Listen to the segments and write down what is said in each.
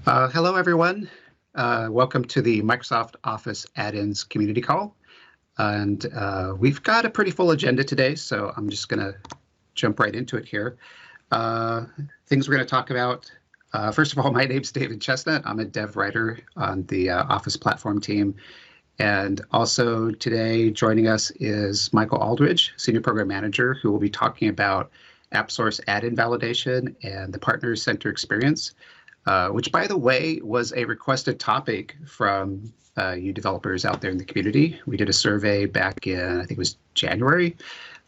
Hello, everyone. Welcome to the Microsoft Office Add-ins community call. And we've got a pretty full agenda today, so I'm just going to jump right into it here. Things we're going to talk about. First of all, my name's David Chesnut. I'm a dev writer on the Office platform team. And also today joining us is Michael Aldridge, Senior Program Manager, who will be talking about AppSource Add-in validation and the Partner Center experience. Which, by the way, was a requested topic from you developers out there in the community. We did a survey back in, I think it was January,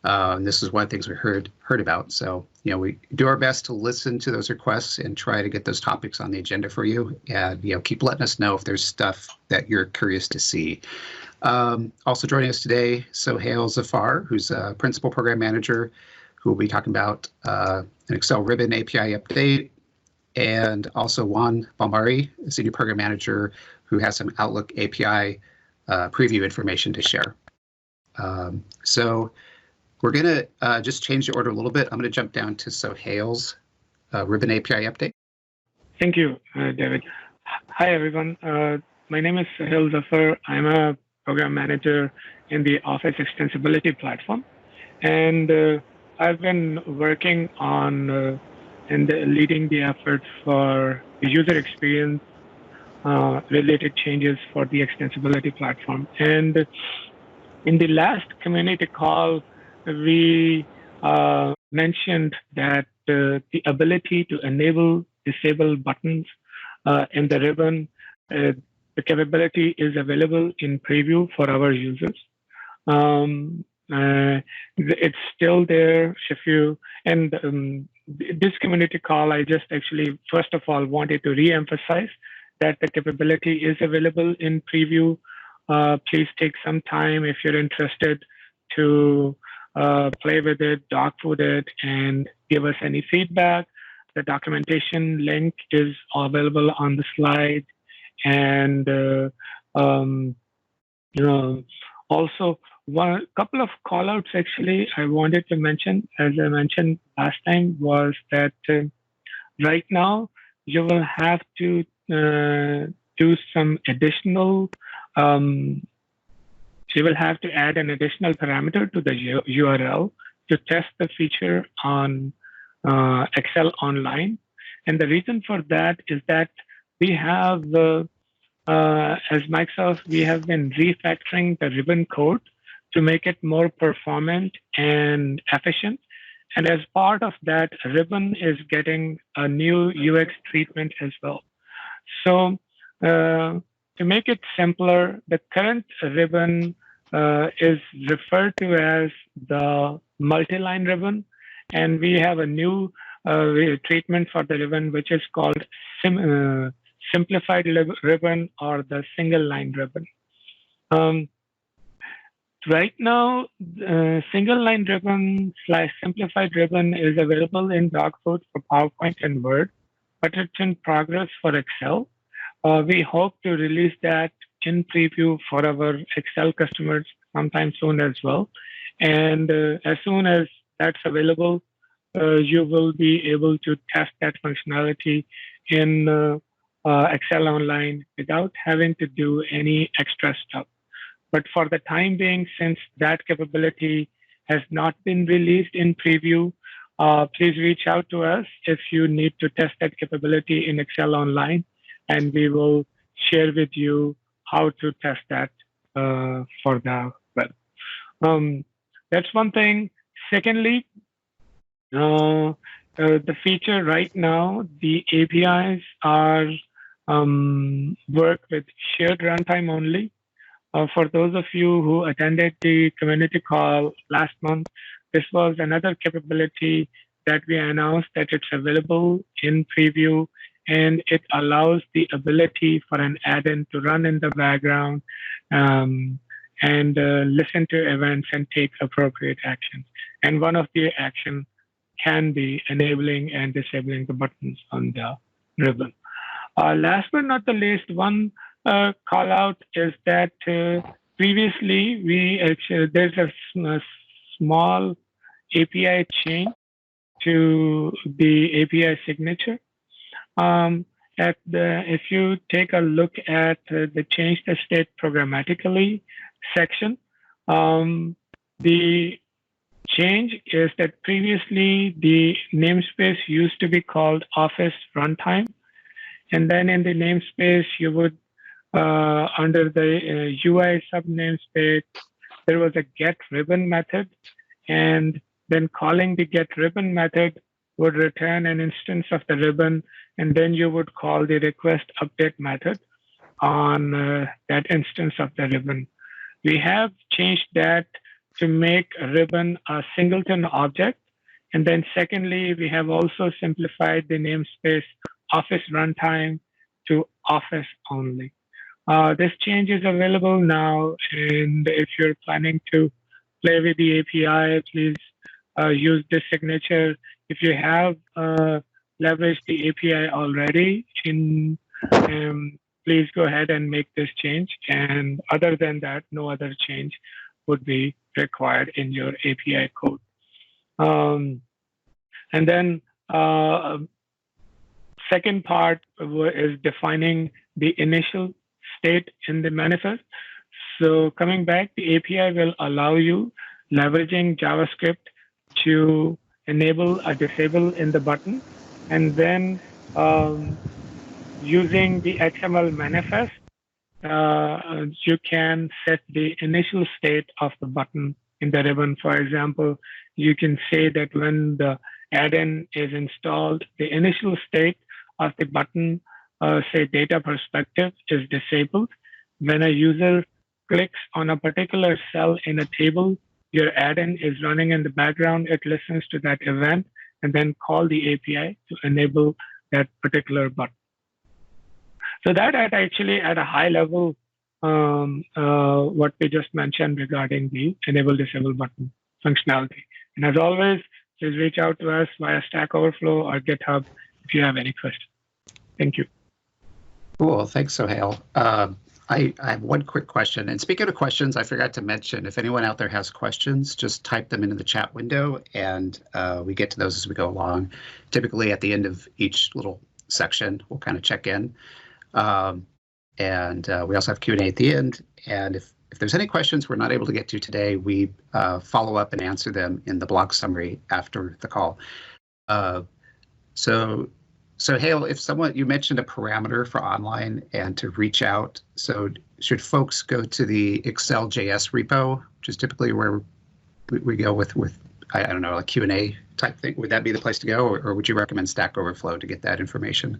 and this is one of the things we heard about. So, we do our best to listen to those requests and try to get those topics on the agenda for you. And, keep letting us know if there's stuff that you're curious to see. Also joining us today, Sohail Zafar, who's a Principal Program Manager, who will be talking about an Excel Ribbon API update. And also Juan Balmori, Senior Program Manager, who has some Outlook API preview information to share. So we're going to just change the order a little bit. I'm going to jump down to Sohail's Ribbon API update. Thank you, David. Hi, everyone. My name is Sohail Zafar. I'm a Program Manager in the Office Extensibility platform. And I've been working on and leading the efforts for the user experience related changes for the extensibility platform. And in the last community call, we mentioned that the ability to enable disable buttons in the ribbon, the capability is available in preview for our users. It's still there if you, and this community call, I just actually, first of all, wanted to re-emphasize that the capability is available in preview. Please take some time if you're interested to play with it, doc with it, and give us any feedback. The documentation link is available on the slide. And also, one couple of callouts actually I wanted to mention, as I mentioned last time, was that right now you will have to do some additional, you will have to add an additional parameter to the URL to test the feature on Excel Online. And the reason for that is that we have, as Microsoft, we have been refactoring the ribbon code to make it more performant and efficient. And as part of that, ribbon is getting a new UX treatment as well. So to make it simpler, the current ribbon is referred to as the multi-line ribbon. And we have a new treatment for the ribbon, which is called simplified ribbon or the single line ribbon. Right now, single line ribbon / simplified ribbon is available in doc code for PowerPoint and Word, but it's in progress for Excel. We hope to release that in preview for our Excel customers sometime soon as well. And as soon as that's available, you will be able to test that functionality in Excel Online without having to do any extra stuff. But for the time being, since that capability has not been released in preview, please reach out to us if you need to test that capability in Excel Online, and we will share with you how to test that for the web. That's one thing. Secondly, the feature right now, the APIs are work with shared runtime only. For those of you who attended the community call last month, this was another capability that we announced that it's available in preview, and it allows the ability for an add-in to run in the background and listen to events and take appropriate actions. And one of the actions can be enabling and disabling the buttons on the ribbon. Last but not the least, one call out is that previously there's a small API change to the API signature. If you take a look at the change the state programmatically section, the change is that previously the namespace used to be called Office Runtime. And then in the namespace, you would, under the UI sub namespace, there was a get ribbon method. And then calling the get ribbon method would return an instance of the ribbon. And then you would call the request update method on that instance of the ribbon. We have changed that to make a ribbon a singleton object. And then secondly, we have also simplified the namespace Office Runtime to Office only. This change is available now, and if you're planning to play with the API, please use this signature. If you have leveraged the API already, please go ahead and make this change. And other than that, no other change would be required in your API code. And then second part is defining the initial state in the manifest. So coming back, the API will allow you leveraging JavaScript to enable a disable in the button, and then using the XML manifest, you can set the initial state of the button in the ribbon. For example, you can say that when the add-in is installed, the initial state of the button, say data perspective, is disabled. When a user clicks on a particular cell in a table, your add-in is running in the background. It listens to that event and then call the API to enable that particular button. So that actually at a high level, what we just mentioned regarding the enable disable button functionality. And as always, please reach out to us via Stack Overflow or GitHub if you have any questions. Thank you. Cool. Thanks, Sohail. I have one quick question. And speaking of questions, I forgot to mention, if anyone out there has questions, just type them into the chat window, and we get to those as we go along. Typically at the end of each little section, we'll kind of check in. And we also have Q&A at the end. And if there's any questions we're not able to get to today, we follow up and answer them in the blog summary after the call. So Hale, if you mentioned a parameter for online and to reach out, so should folks go to the Excel.js repo, which is typically where we go with I don't know, a Q&A type thing? Would that be the place to go, or would you recommend Stack Overflow to get that information?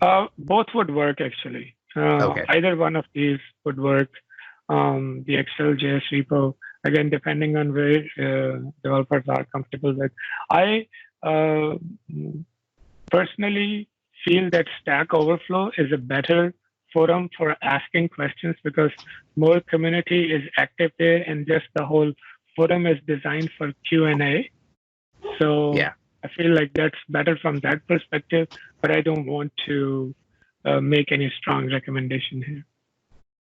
Both would work, actually. Okay. Either one of these would work. The Excel.js repo, again, depending on where developers are comfortable with. I personally feel that Stack Overflow is a better forum for asking questions because more community is active there, and just the whole forum is designed for Q&A. So yeah, I feel like that's better from that perspective, but I don't want to make any strong recommendation here.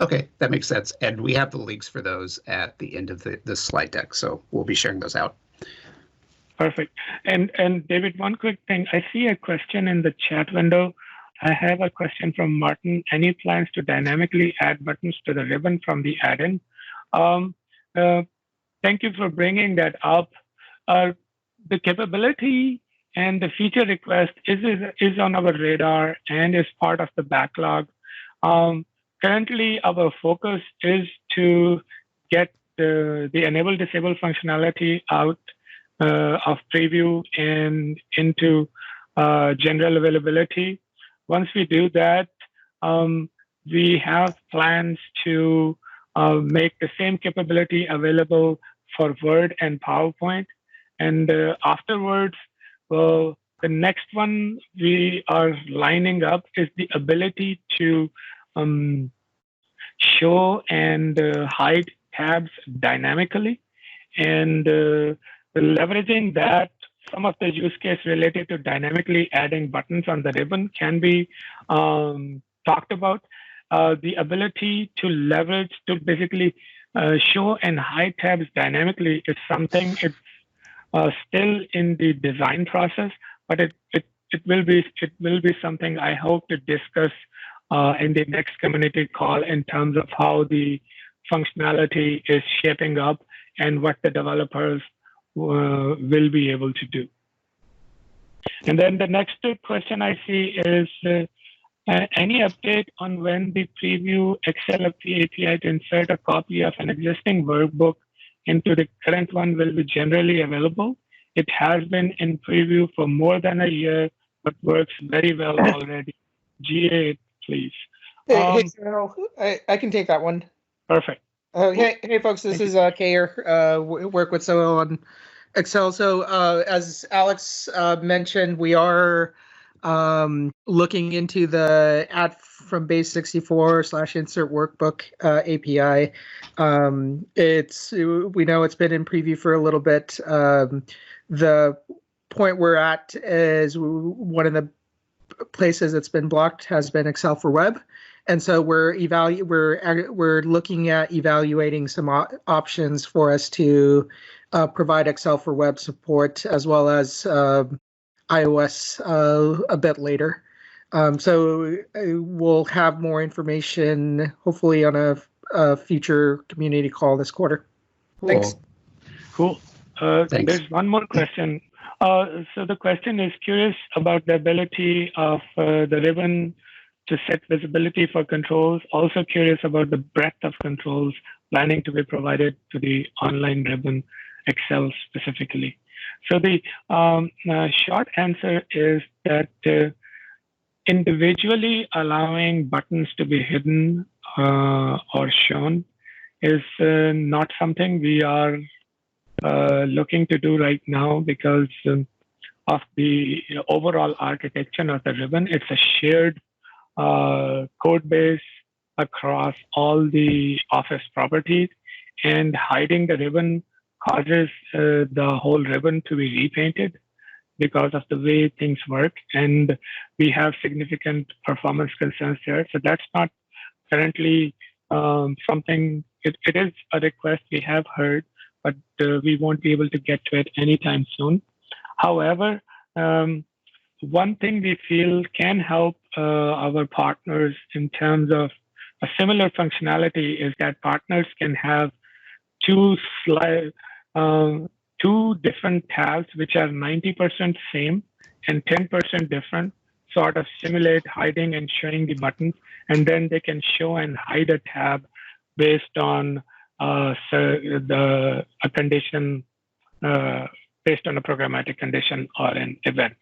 Okay, that makes sense. And we have the links for those at the end of the slide deck, so we'll be sharing those out. Perfect. And David, one quick thing. I see a question in the chat window. I have a question from Martin. Any plans to dynamically add buttons to the ribbon from the add-in? Thank you for bringing that up. The capability and the feature request is on our radar and is part of the backlog. Currently, our focus is to get the enable disable functionality out of preview and into general availability. Once we do that, we have plans to make the same capability available for Word and PowerPoint. And afterwards, well, the next one we are lining up is the ability to show and hide tabs dynamically. And leveraging that, some of the use case related to dynamically adding buttons on the ribbon can be talked about. The ability to leverage to basically show and hide tabs dynamically is something it's still in the design process, but it will be something I hope to discuss in the next community call in terms of how the functionality is shaping up and what the developers will be able to do. And then the next question I see is any update on when the preview XLFP API to insert a copy of an existing workbook into the current one will be generally available? It has been in preview for more than a year, but works very well already. GA, please. Hey, Sohail, I can take that one. Perfect. Hey, folks, this is Kayer. Work with Sohail on Excel. So as Alex mentioned, we are looking into the add from base 64/insert workbook API. We know it's been in preview for a little bit. The point we're at is one of the places that's been blocked has been Excel for Web. And so we're looking at evaluating some options for us to provide Excel for Web support as well as iOS a bit later. So we'll have more information hopefully on a future community call this quarter. Cool. Thanks. Cool. Thanks. There's one more question. So the question is curious about the ability of the ribbon to set visibility for controls. Also curious about the breadth of controls planning to be provided to the online ribbon Excel specifically. So the short answer is that individually allowing buttons to be hidden or shown is not something we are looking to do right now because of the overall architecture of the ribbon. It's a shared code base across all the Office properties, and hiding the ribbon causes the whole ribbon to be repainted because of the way things work, and we have significant performance concerns there. So that's not currently something, it is a request we have heard, but we won't be able to get to it anytime soon. However, one thing we feel can help our partners in terms of a similar functionality is that partners can have two different tabs which are 90% same and 10% different, sort of simulate hiding and showing the buttons, and then they can show and hide a tab based on a condition, based on a programmatic condition or an event.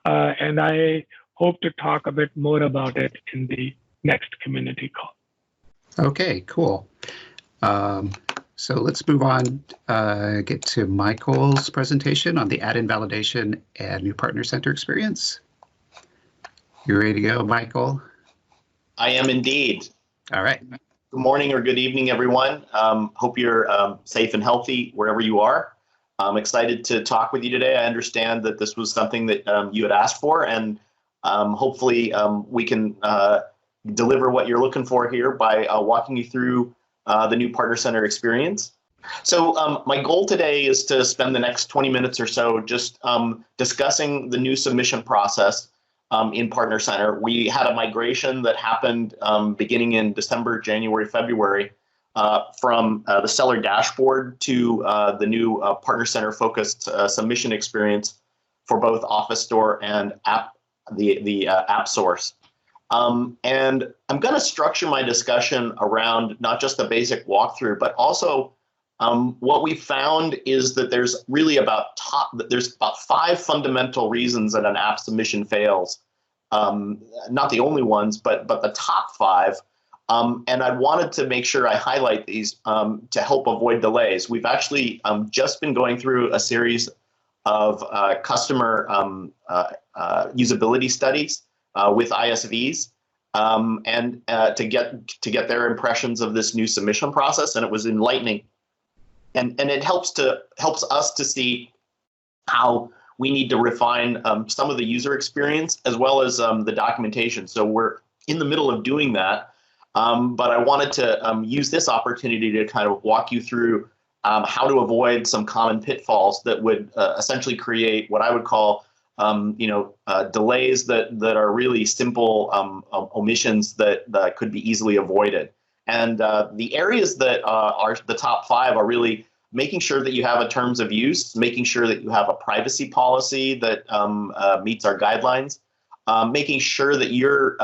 And I hope to talk a bit more about it in the next community call. Okay, cool. So let's move on, get to Michael's presentation on the add-in validation and new partner center experience. You ready to go, Michael? I am indeed. All right. Good morning or good evening, everyone. Hope you're safe and healthy wherever you are. I'm excited to talk with you today. I understand that this was something that you had asked for, and hopefully we can deliver what you're looking for here by walking you through the new Partner Center experience. So my goal today is to spend the next 20 minutes or so just discussing the new submission process in Partner Center. We had a migration that happened beginning in December, January, February from the seller dashboard to the new Partner Center focused submission experience for both Office Store and the AppSource. And I'm going to structure my discussion around not just the basic walkthrough, but also what we found is that there's really about 5 fundamental reasons that an app submission fails. Not the only ones, but the top 5. And I wanted to make sure I highlight these to help avoid delays. We've actually just been going through a series of customer usability studies with ISVs and to get their impressions of this new submission process, and it was enlightening. And it helps us to see how we need to refine some of the user experience as well as the documentation. So we're in the middle of doing that, but I wanted to use this opportunity to kind of walk you through how to avoid some common pitfalls that would essentially create what I would call delays that are really simple omissions that could be easily avoided. And the areas that are the top 5 are really making sure that you have a terms of use, making sure that you have a privacy policy that meets our guidelines, making sure that you're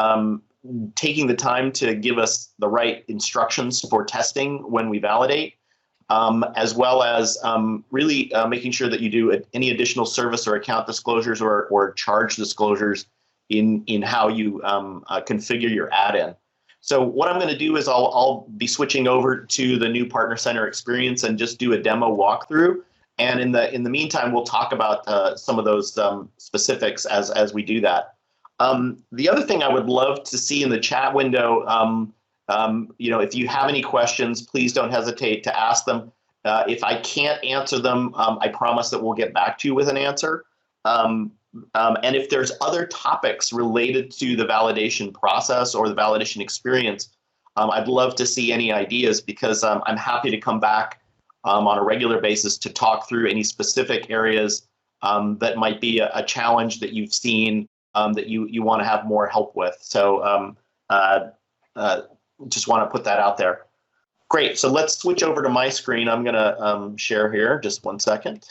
taking the time to give us the right instructions for testing when we validate, as well as really making sure that you do any additional service or account disclosures or charge disclosures in how you configure your add-in. So what I'm going to do is I'll be switching over to the new Partner Center experience and just do a demo walkthrough. And in the meantime, we'll talk about some of those specifics as we do that. The other thing I would love to see in the chat window, if you have any questions, please don't hesitate to ask them. If I can't answer them, I promise that we'll get back to you with an answer. And if there's other topics related to the validation process or the validation experience, I'd love to see any ideas, because I'm happy to come back on a regular basis to talk through any specific areas that might be a challenge that you've seen that you want to have more help with. So just want to put that out there. Great. So let's switch over to my screen. I'm going to share here. Just one second.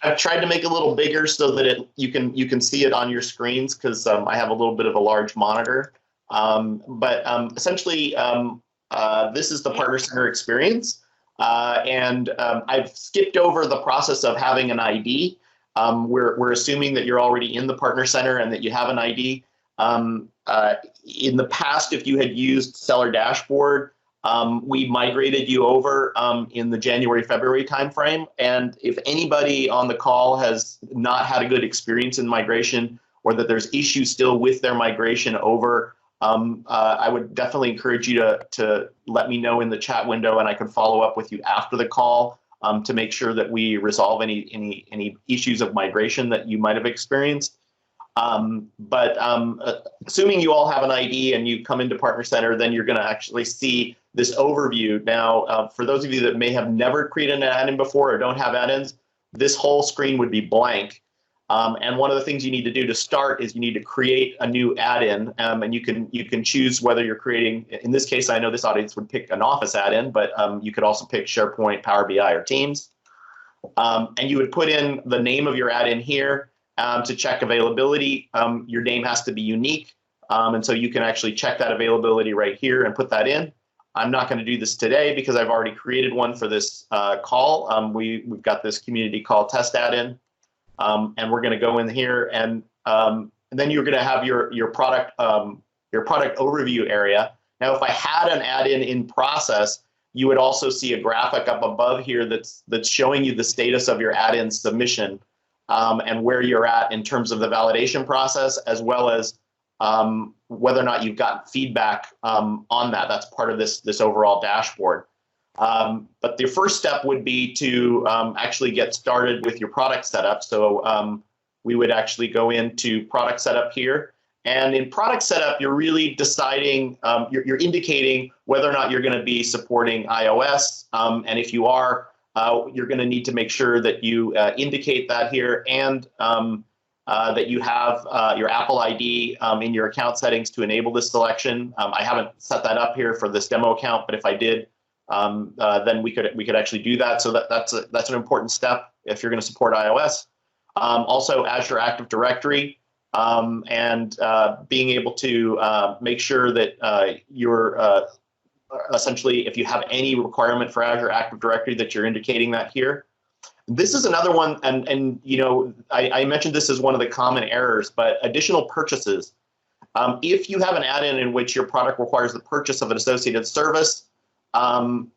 I've tried to make it a little bigger so that you can see it on your screens, because I have a little bit of a large monitor. But essentially, this is the Partner Center experience. And I've skipped over the process of having an ID. We're assuming that you're already in the Partner Center and that you have an ID. In the past, if you had used Seller Dashboard, we migrated you over in the January-February timeframe. And if anybody on the call has not had a good experience in migration, or that there's issues still with their migration over, I would definitely encourage you to let me know in the chat window, and I can follow up with you after the call to make sure that we resolve any issues of migration that you might have experienced. But assuming you all have an ID and you come into Partner Center, then you're going to actually see this overview. Now, for those of you that may have never created an add-in before or don't have add-ins, this whole screen would be blank. And one of the things you need to do to start is you need to create a new add-in, and you can choose whether you're creating. In this case, I know this audience would pick an Office add-in, but you could also pick SharePoint, Power BI, or Teams. And you would put in the name of your add-in here. To check availability, your name has to be unique, and so you can actually check that availability right here and put that in. I'm not going to do this today because I've already created one for this call. We've got this community call test add-in, and we're going to go in here, and then you're going to have your product overview area. Now, if I had an add-in in process, you would also see a graphic up above here that's showing you the status of your add-in submission. And where you're at in terms of the validation process, as well as whether or not you've gotten feedback on that. That's part of this overall dashboard. But the first step would be to actually get started with your product setup. So we would actually go into product setup here. And in product setup, you're really deciding, you're indicating whether or not you're going to be supporting iOS. And if you are, you're going to need to make sure that you indicate that here, and that you have your Apple ID in your account settings to enable this selection. I haven't set that up here for this demo account, but if I did, then we could actually do that. So that's an important step if you're going to support iOS. Also, Azure Active Directory, and being able to make sure that you're essentially, if you have any requirement for Azure Active Directory, that you're indicating that here. This is another one, and I mentioned this as one of the common errors, but additional purchases. If you have an add-in in which your product requires the purchase of an associated service, then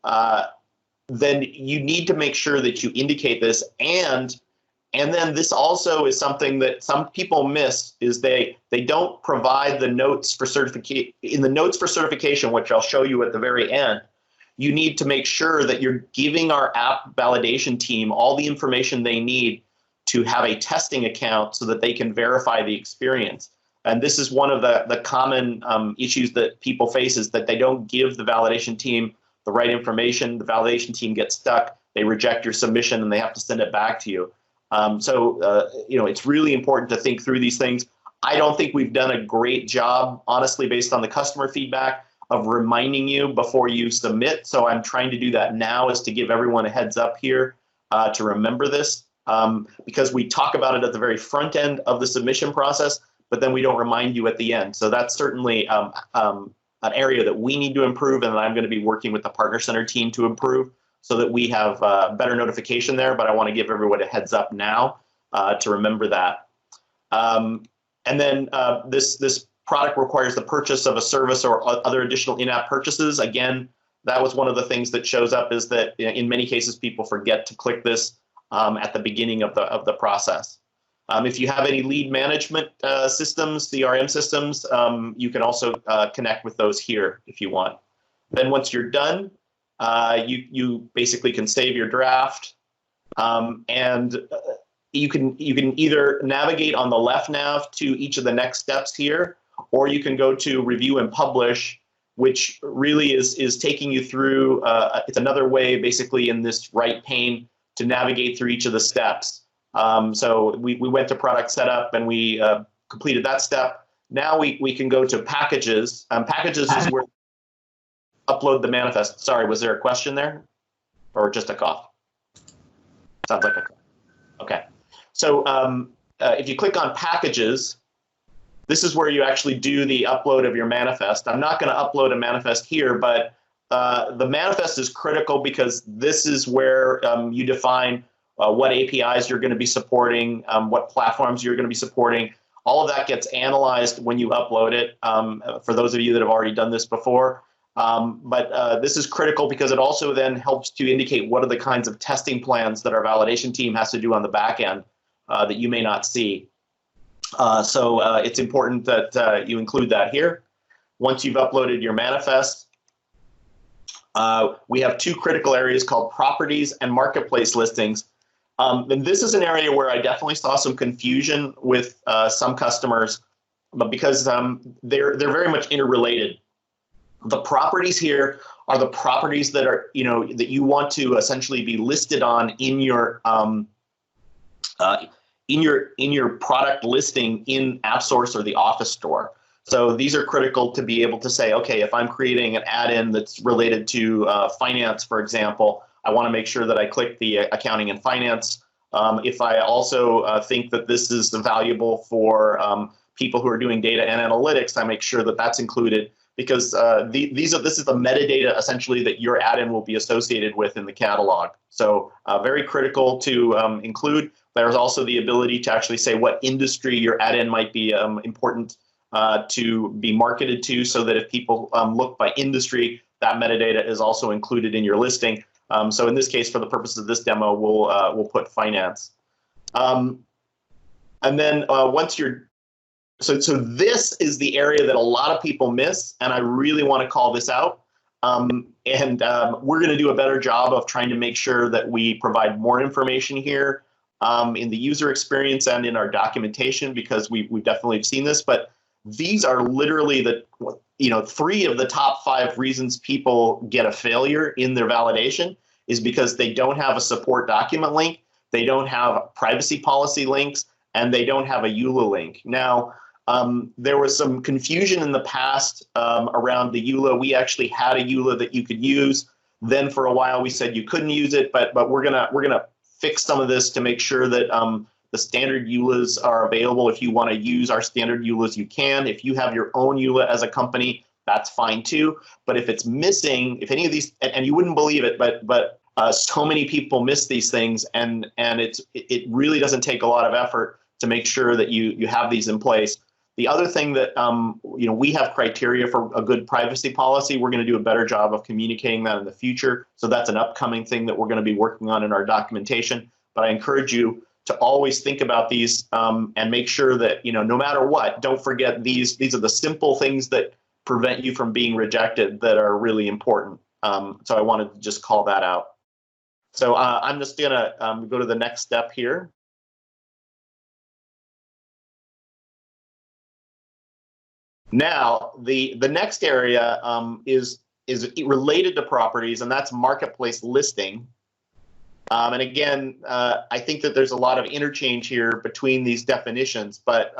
you need to make sure that you indicate this. And then this also is something that some people miss, is they don't provide the notes for certification. In the notes for certification, which I'll show you at the very end, you need to make sure that you're giving our app validation team all the information they need to have a testing account so that they can verify the experience. And this is one of the common issues that people face, is that they don't give the validation team the right information. The validation team gets stuck they reject your submission and they have to send it back to you. It's really important to think through these things. I don't think we've done a great job, honestly, based on the customer feedback, of reminding you before you submit. So I'm trying to do that now, is to give everyone a heads up here to remember this, because we talk about it at the very front end of the submission process, but then we don't remind you at the end. So that's certainly an area that we need to improve, and that I'm going to be working with the Partner Center team to improve, so that we have better notification there. But I want to give everyone a heads up now to remember that. And then this product requires the purchase of a service or other additional in-app purchases. Again, that was one of the things that shows up, is that in many cases people forget to click this at the beginning of the process. If you have any lead management systems, CRM systems, you can also connect with those here if you want. Then once you're done, you basically can save your draft, and you can either navigate on the left nav to each of the next steps here, or you can go to review and publish, which really is taking you through, it's another way basically in this right pane to navigate through each of the steps. So we went to product setup and we completed that step. Now we can go to packages. Packages is where upload the manifest. Sorry, was there a question there or just a cough? Sounds like a cough. Okay. So if you click on packages, this is where you actually do the upload of your manifest. I'm not going to upload a manifest here, but the manifest is critical because this is where you define what APIs you're going to be supporting, what platforms you're going to be supporting. All of that gets analyzed when you upload it, for those of you that have already done this before. But this is critical because it also then helps to indicate what are the kinds of testing plans that our validation team has to do on the back end that you may not see. So it's important that you include that here. Once you've uploaded your manifest, we have two critical areas called properties and marketplace listings. And this is an area where I definitely saw some confusion with some customers, but because they're very much interrelated. The properties here are the properties that are, that you want to essentially be listed on in your product listing in AppSource or the Office Store. So these are critical to be able to say, okay, if I'm creating an add-in that's related to finance, for example, I want to make sure that I click the accounting and finance. If I also think that this is valuable for people who are doing data and analytics, I make sure that that's included, because this is the metadata essentially that your add-in will be associated with in the catalog. So very critical to include. There's also the ability to actually say what industry your add-in might be important to be marketed to, so that if people look by industry, that metadata is also included in your listing. So in this case, for the purposes of this demo, we'll put finance. And then once you're So this is the area that a lot of people miss, and I really want to call this out. We're going to do a better job of trying to make sure that we provide more information here in the user experience and in our documentation, because we've definitely seen this. But these are literally the 3 of the top 5 reasons people get a failure in their validation is because they don't have a support document link, they don't have privacy policy links, and they don't have a EULA link. Now, there was some confusion in the past around the EULA. We actually had a EULA that you could use. Then for a while we said you couldn't use it, but we're gonna fix some of this to make sure that the standard EULAs are available. If you want to use our standard EULAs, you can. If you have your own EULA as a company, that's fine too. But if it's missing, if any of these, and you wouldn't believe it, but so many people miss these things, and it really doesn't take a lot of effort to make sure that you have these in place. The other thing that we have criteria for a good privacy policy. We're going to do a better job of communicating that in the future. So that's an upcoming thing that we're going to be working on in our documentation. But I encourage you to always think about these and make sure that no matter what, don't forget these are the simple things that prevent you from being rejected that are really important. So I wanted to just call that out. So I'm just going to go to the next step here. Now, the next area is related to properties, and that's marketplace listing. And again, I think that there's a lot of interchange here between these definitions, but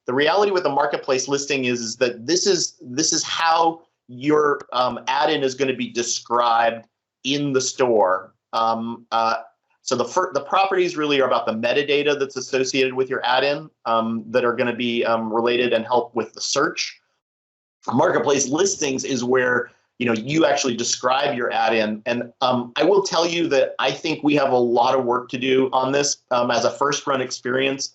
the reality with the marketplace listing is that this is how your add-in is going to be described in the store. So the properties really are about the metadata that's associated with your add-in that are going to be related and help with the search. Marketplace listings is where you actually describe your add-in, and I will tell you that I think we have a lot of work to do on this as a first run experience.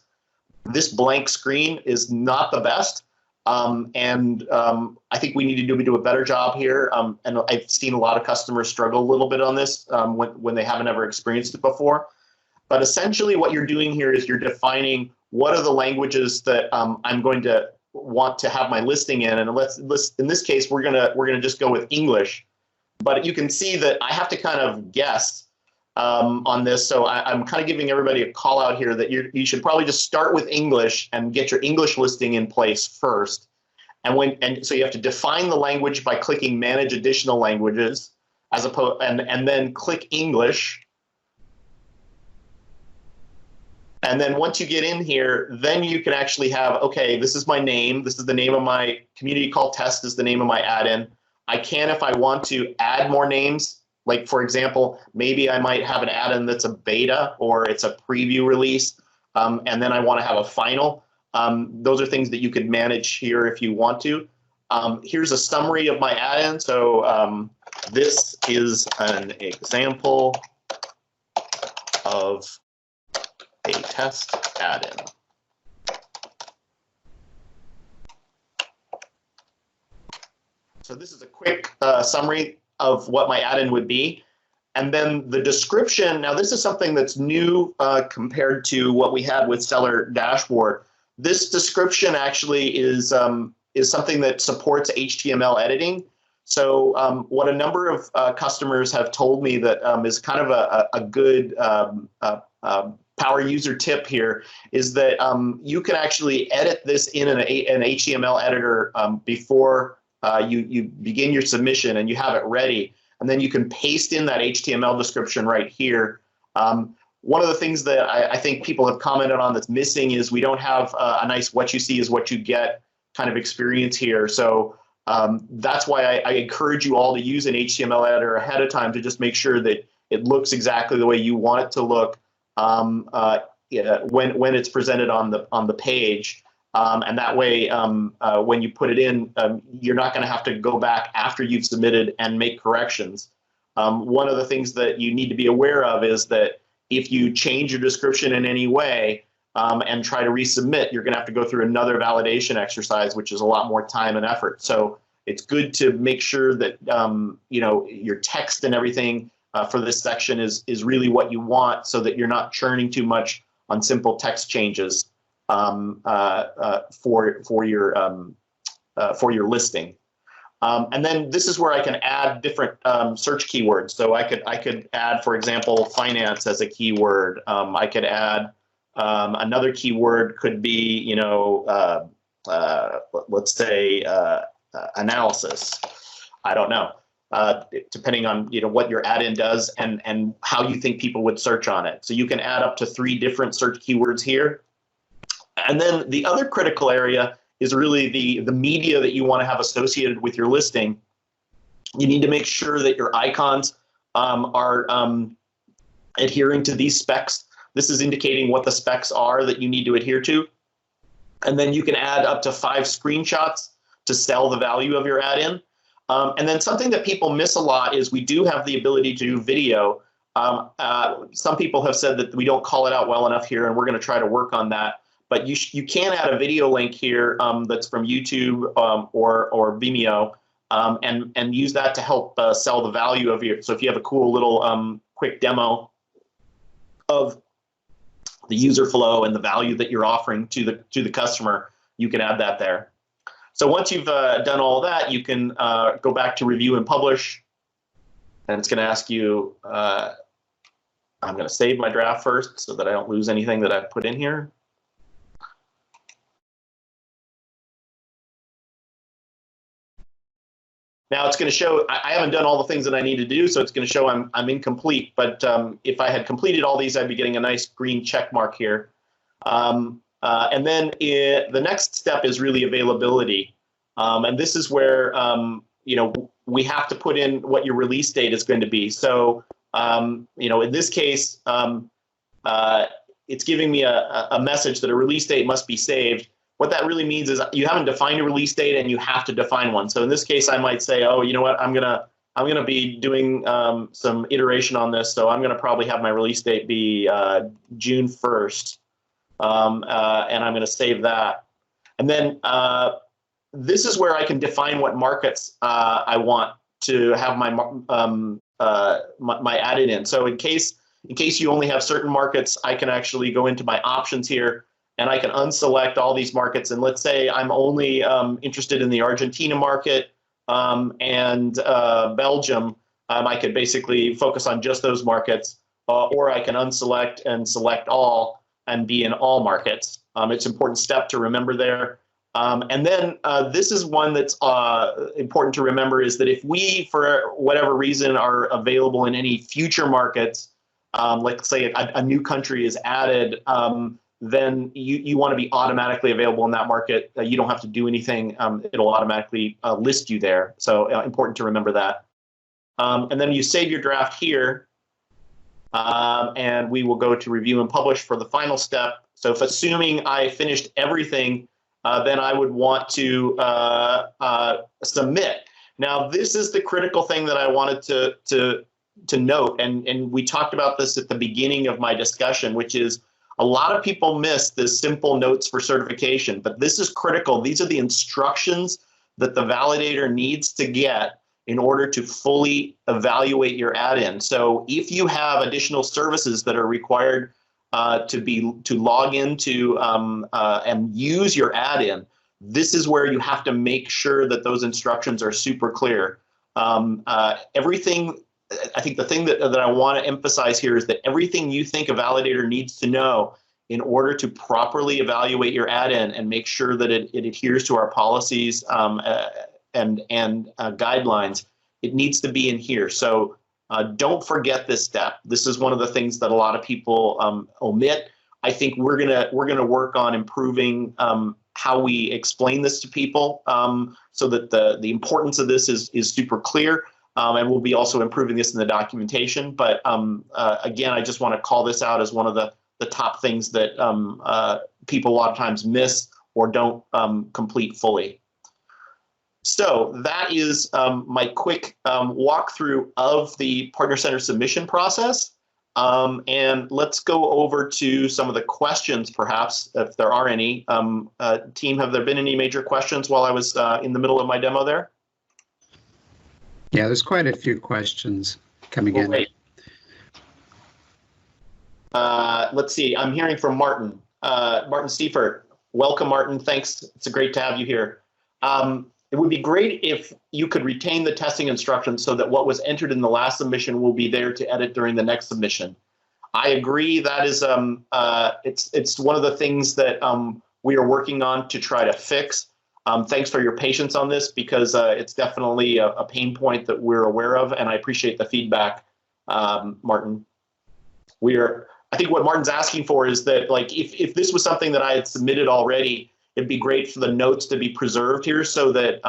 This blank screen is not the best, and I think we need to do a better job here. And I've seen a lot of customers struggle a little bit on this when they haven't ever experienced it before. But essentially, what you're doing here is you're defining what are the languages that I'm going to want to have my listing in, and in this case we're gonna just go with English. But you can see that I have to kind of guess on this, so I'm kind of giving everybody a call out here that you should probably just start with English and get your English listing in place first. And so you have to define the language by clicking Manage Additional Languages, and then click English. And then once you get in here, then you can actually have, okay, this is my name. This is the name of my community call test is the name of my add-in. I can, if I want to, add more names. Like, for example, maybe I might have an add-in that's a beta or it's a preview release, and then I want to have a final. Those are things that you could manage here if you want to. Here's a summary of my add-in. So this is an example of a test add-in. So this is a quick summary of what my add-in would be. And then the description, now this is something that's new compared to what we had with Seller Dashboard. This description actually is something that supports HTML editing. So what a number of customers have told me that is kind of a good power user tip here is that you can actually edit this in an HTML editor before you begin your submission, and you have it ready, and then you can paste in that HTML description right here. One of the things that I think people have commented on that's missing is we don't have a nice what you see is what you get kind of experience here. So that's why I encourage you all to use an HTML editor ahead of time to just make sure that it looks exactly the way you want it to look when it's presented on the page. And that way, when you put it in, you're not going to have to go back after you've submitted and make corrections. One of the things that you need to be aware of is that if you change your description in any way and try to resubmit, you're going to have to go through another validation exercise, which is a lot more time and effort. So it's good to make sure that your text and everything for this section is really what you want, so that you're not churning too much on simple text changes for your listing. And then this is where I can add different search keywords. So I could add, for example, finance as a keyword. I could add another keyword could be, let's say analysis. I don't know, depending on what your add-in does and how you think people would search on it. So you can add up to 3 different search keywords here. And then the other critical area is really the media that you want to have associated with your listing. You need to make sure that your icons are adhering to these specs. This is indicating what the specs are that you need to adhere to. And then you can add up to 5 screenshots to sell the value of your add-in. And then something that people miss a lot is we do have the ability to do video. Some people have said that we don't call it out well enough here, and we're going to try to work on that. But you can add a video link here that's from YouTube or Vimeo, and use that to help sell the value of your. So if you have a cool little quick demo of the user flow and the value that you're offering to the customer, you can add that there. So once you've done all that, you can go back to review and publish, and it's going to ask you. I'm going to save my draft first so that I don't lose anything that I've put in here. Now it's going to show I haven't done all the things that I need to do, so it's going to show I'm incomplete. But if I had completed all these, I'd be getting a nice green check mark here. And then the next step is really availability. And this is where, we have to put in what your release date is going to be. So, in this case, it's giving me a message that a release date must be saved. What that really means is you haven't defined a release date and you have to define one. So in this case, I might say, oh, you know what, I'm gonna be doing some iteration on this. So I'm gonna probably have my release date be June 1st. And I'm going to save that. And then this is where I can define what markets I want to have my my add-in in. So in case you only have certain markets, I can actually go into my options here and I can unselect all these markets. And let's say I'm only interested in the Argentina market and Belgium. I could basically focus on just those markets, or I can unselect and select all and be in all markets. It's an important step to remember there. And then this is one that's important to remember, is that if we, for whatever reason, are available in any future markets, like say a new country is added, then you want to be automatically available in that market. You don't have to do anything. It'll automatically list you there. So important to remember that. And then you save your draft here. And we will go to review and publish for the final step. So if assuming I finished everything, then I would want to submit. Now, this is the critical thing that I wanted to note, and we talked about this at the beginning of my discussion, which is a lot of people miss this simple notes for certification, but this is critical. These are the instructions that the validator needs to get in order to fully evaluate your add-in. So if you have additional services that are required to log into and use your add-in, this is where you have to make sure that those instructions are super clear. Everything, I think the thing that I want to emphasize here is that everything you think a validator needs to know in order to properly evaluate your add-in and make sure that it adheres to our policies and guidelines, it needs to be in here. So don't forget this step. This is one of the things that a lot of people omit. I think we're gonna work on improving how we explain this to people, so that the importance of this is super clear, and we'll be also improving this in the documentation. But again, I just want to call this out as one of the top things that people a lot of times miss or don't complete fully. So that is my quick walkthrough of the Partner Center submission process. And let's go over to some of the questions, perhaps, if there are any. Team, have there been any major questions while I was in the middle of my demo there? Yeah, there's quite a few questions coming in. Great. Let's see, I'm hearing from Martin. Martin Seifert. Welcome, Martin. Thanks. It's great to have you here. It would be great if you could retain the testing instructions so that what was entered in the last submission will be there to edit during the next submission. I agree. That is, it's one of the things that we are working on to try to fix. Thanks for your patience on this, because it's definitely a pain point that we're aware of, and I appreciate the feedback, Martin. I think what Martin's asking for is that, like, if this was something that I had submitted already, it'd be great for the notes to be preserved here, so that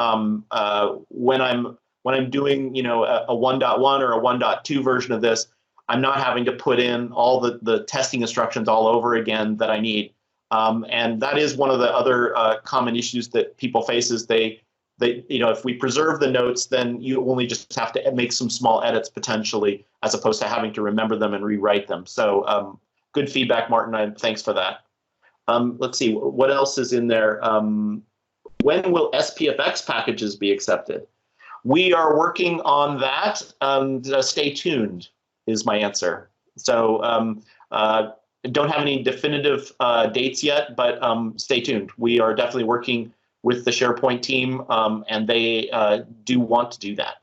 when I'm doing, you know, a 1.1 or a 1.2 version of this, I'm not having to put in all the testing instructions all over again that I need. And that is one of the other common issues that people face, is they, you know, if we preserve the notes, then you only just have to make some small edits potentially, as opposed to having to remember them and rewrite them. So good feedback, Martin, and thanks for that. Let's see, what else is in there? When will SPFX packages be accepted? We are working on that. Stay tuned is my answer. So don't have any definitive dates yet, but stay tuned. We are definitely working with the SharePoint team, and they do want to do that.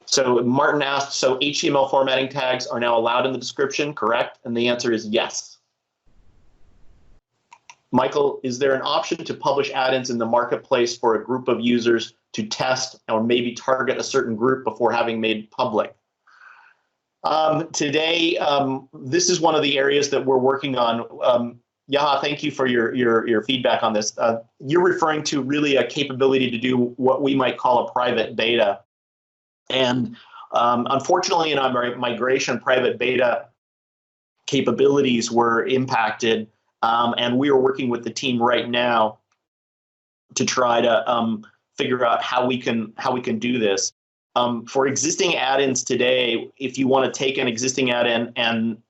So Martin asked, so HTML formatting tags are now allowed in the description, correct? And the answer is yes. Michael, is there an option to publish add-ins in the marketplace for a group of users to test or maybe target a certain group before having made public. Today, this is one of the areas that we're working on. Yaha, thank you for your feedback on this. You're referring to really a capability to do what we might call a private beta. And unfortunately, in our migration, private beta capabilities were impacted. And we are working with the team right now to try to figure out how we can do this. For existing add-ins today, if you want to take an existing add-in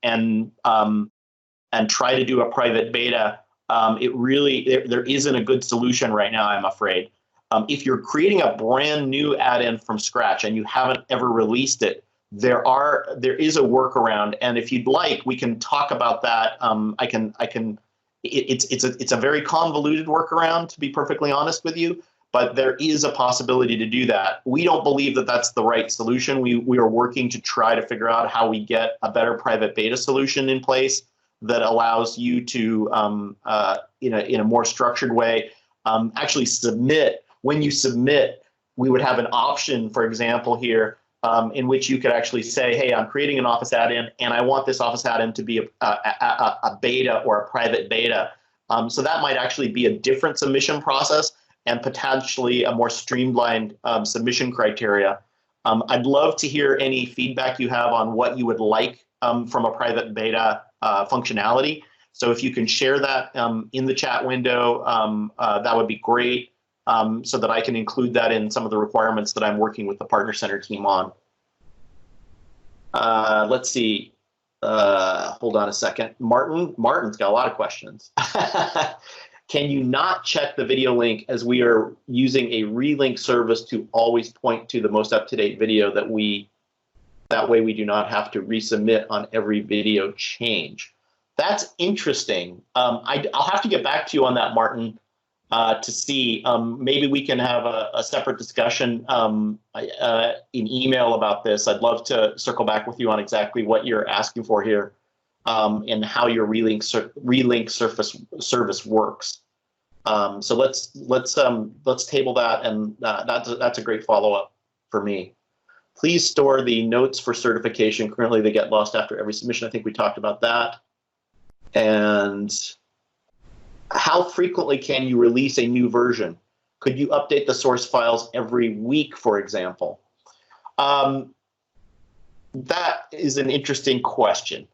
and try to do a private beta, there isn't a good solution right now, I'm afraid. If you're creating a brand new add-in from scratch and you haven't ever released it, there is a workaround, and if you'd like, we can talk about that. It's a very convoluted workaround, to be perfectly honest with you, but there is a possibility to do that. We don't believe that that's the right solution. We are working to try to figure out how we get a better private beta solution in place that allows you to, in a more structured way, actually submit. When you submit, we would have an option, for example, here, in which you could actually say, hey, I'm creating an Office add-in, and I want this Office add-in to be a beta or a private beta. So that might actually be a different submission process and potentially a more streamlined submission criteria. I'd love to hear any feedback you have on what you would like from a private beta functionality. So if you can share that in the chat window, that would be great. So that I can include that in some of the requirements that I'm working with the Partner Center team on. Let's see. Hold on a second. Martin's got a lot of questions. Can you not check the video link, as we are using a relink service to always point to the most up-to-date video that way we do not have to resubmit on every video change? That's interesting. I'll have to get back to you on that, Martin. To see, maybe we can have a separate discussion in email about this. I'd love to circle back with you on exactly what you're asking for here and how your relink service works. So let's table that, and that's a great follow-up for me. Please store the notes for certification. Currently, they get lost after every submission. I think we talked about that. And how frequently can you release a new version? Could you update the source files every week, for example? That is an interesting question.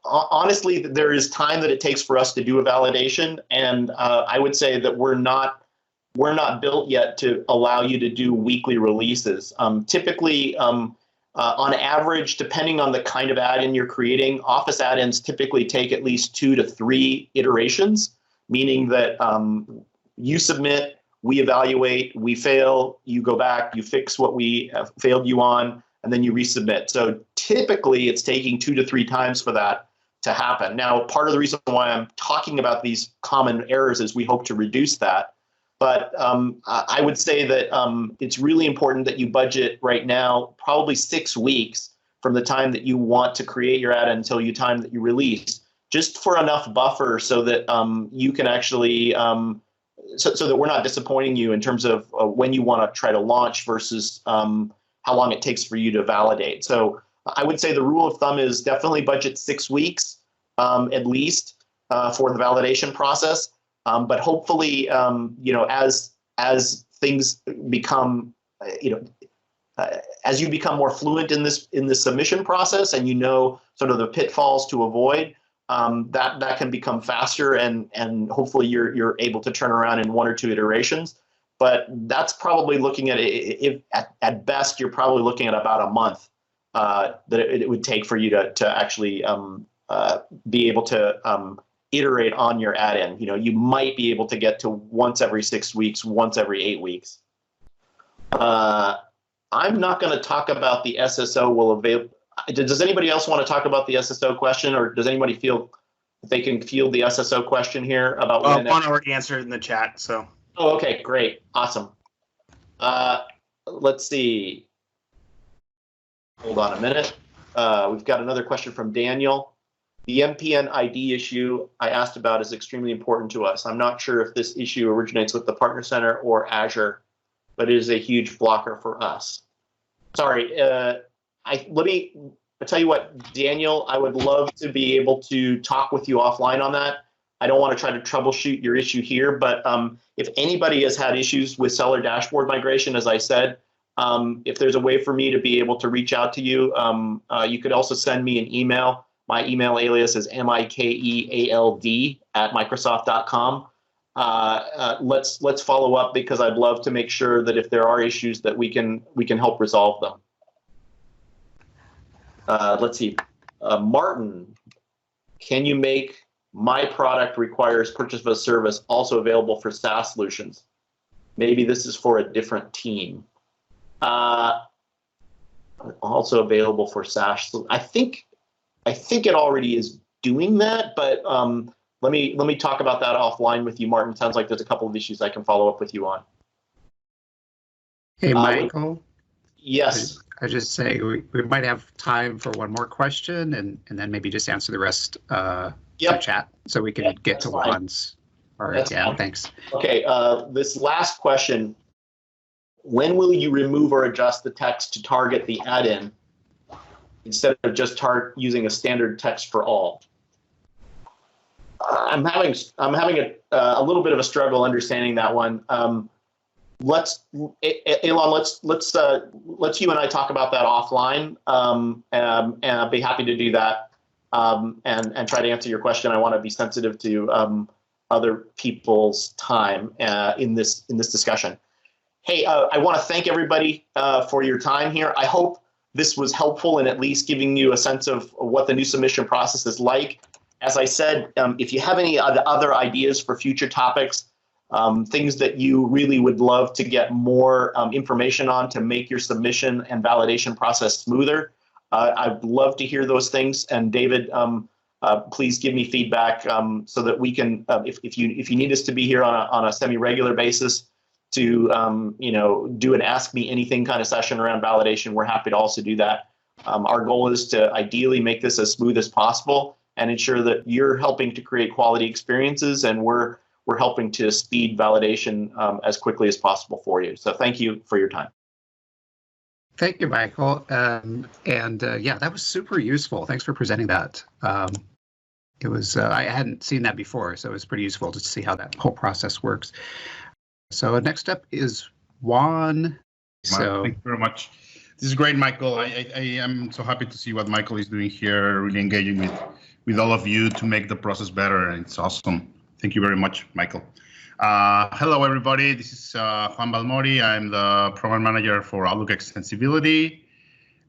Honestly, there is time that it takes for us to do a validation, and I would say that we're not built yet to allow you to do weekly releases. Typically, on average, depending on the kind of add-in you're creating, Office add-ins typically take at least 2 to 3 iterations, meaning that you submit, we evaluate, we fail, you go back, you fix what we failed you on, and then you resubmit. So typically, it's taking 2 to 3 times for that to happen. Now, part of the reason why I'm talking about these common errors is we hope to reduce that. But I would say that it's really important that you budget right now probably 6 weeks from the time that you want to create your add-in until the time that you release, just for enough buffer so that you can actually, so that we're not disappointing you in terms of when you want to try to launch versus how long it takes for you to validate. So I would say the rule of thumb is definitely budget 6 weeks at least for the validation process. But hopefully, as things become, as you become more fluent in this submission process, and sort of the pitfalls to avoid, that can become faster, and hopefully you're able to turn around in 1 or 2 iterations. But that's probably looking at best, you're probably looking at about a month that it would take for you to actually be able to iterate on your add-in. You might be able to get to once every 6 weeks, once every 8 weeks. I'm not going to talk about the SSO will avail. Does anybody else want to talk about the SSO question, or does anybody feel they can field the SSO question here about when? Juan already answered in the chat, so. Oh, okay, great, awesome. Let's see. Hold on a minute. We've got another question from Daniel. The MPN ID issue I asked about is extremely important to us. I'm not sure if this issue originates with the Partner Center or Azure. but it is a huge blocker for us. Sorry, I'll tell you what, Daniel, I would love to be able to talk with you offline on that. I don't want to try to troubleshoot your issue here, but if anybody has had issues with seller dashboard migration, as I said, if there's a way for me to be able to reach out to you, you could also send me an email. My email alias is mikeald@microsoft.com. Let's follow up, because I'd love to make sure that if there are issues that we can help resolve them. Let's see, Martin, can you make my product requires purchase of a service also available for SaaS solutions? Maybe this is for a different team. Also available for SaaS. I think it already is doing that, but let me talk about that offline with you, Martin. Sounds like there's a couple of issues I can follow up with you on. Hey, Michael. Yes. I just say we might have time for one more question, and then maybe just answer the rest through chat, so we can get to Juan's. All right, yeah, thanks. Okay, this last question: when will you remove or adjust the text to target the add-in instead of just using a standard text for all? I'm having a little bit of a struggle understanding that one. Elon, let's you and I talk about that offline, and I'll be happy to do that, and try to answer your question. I want to be sensitive to other people's time in this discussion. Hey, I want to thank everybody for your time here. I hope this was helpful in at least giving you a sense of what the new submission process is like. As I said, if you have any other ideas for future topics, things that you really would love to get more information on to make your submission and validation process smoother, I'd love to hear those things. And David, please give me feedback so that we can, if you need us to be here on a semi-regular basis to do an Ask Me Anything kind of session around validation, we're happy to also do that. Our goal is to ideally make this as smooth as possible and ensure that you're helping to create quality experiences, and we're helping to speed validation as quickly as possible for you. So thank you for your time. Thank you, Michael. Yeah, that was super useful. Thanks for presenting that. It was I hadn't seen that before, so it was pretty useful to see how that whole process works. So next up is Juan. So thank you very much. This is great, Michael. I am so happy to see what Michael is doing here, really engaging with all of you to make the process better, and it's awesome. Thank you very much, Michael. Hello, everybody. This is Juan Balmori. I'm the program manager for Outlook Extensibility,